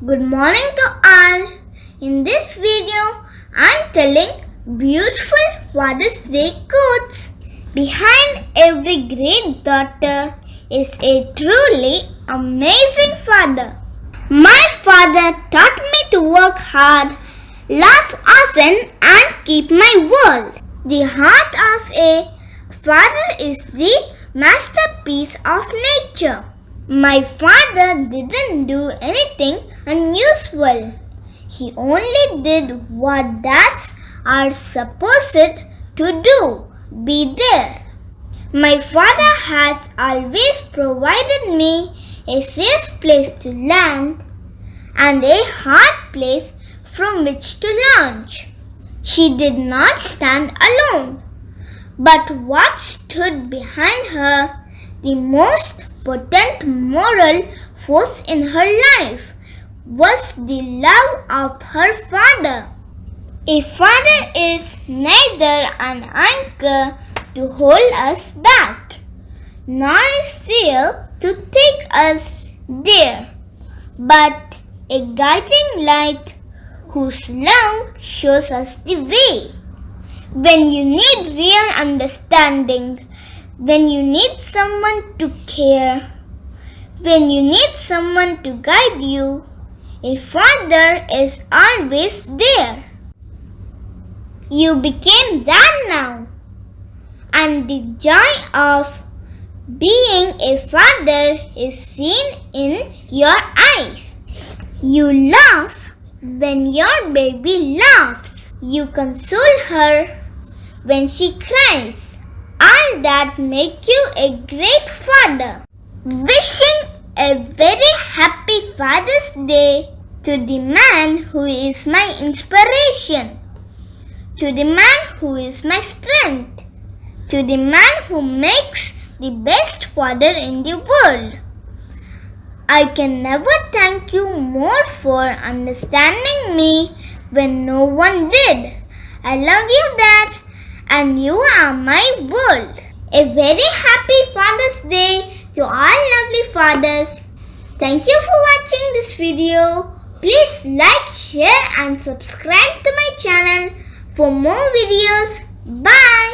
Good morning to all. In this video, I'm telling beautiful Father's Day quotes. Behind every great daughter is a truly amazing father. My father taught me to work hard, laugh often, and keep my word. The heart of a father is the masterpiece of nature. My father didn't do anything unusual. He only did what dads are supposed to do, be there. My father has always provided me a safe place to land and a hard place from which to launch. She did not stand alone, but what stood behind her, the most potent moral force in her life, was the love of her father. A father is neither an anchor to hold us back, nor a sail to take us there, but a guiding light whose love shows us the way. When you need real understanding, when you need someone to care, when you need someone to guide you, a father is always there. You became that now, and the joy of being a father is seen in your eyes. You laugh when your baby laughs. You console her when she cries. All that make you a great father. Wishing a very happy Father's Day to the man who is my inspiration, to the man who is my strength, to the man who makes the best father in the world. I can never thank you more for understanding me when no one did. I love you, Dad, and you are my world. A very happy Father's Day to all lovely fathers. Thank you for watching this video. Please like, share and subscribe to my channel for more videos. Bye.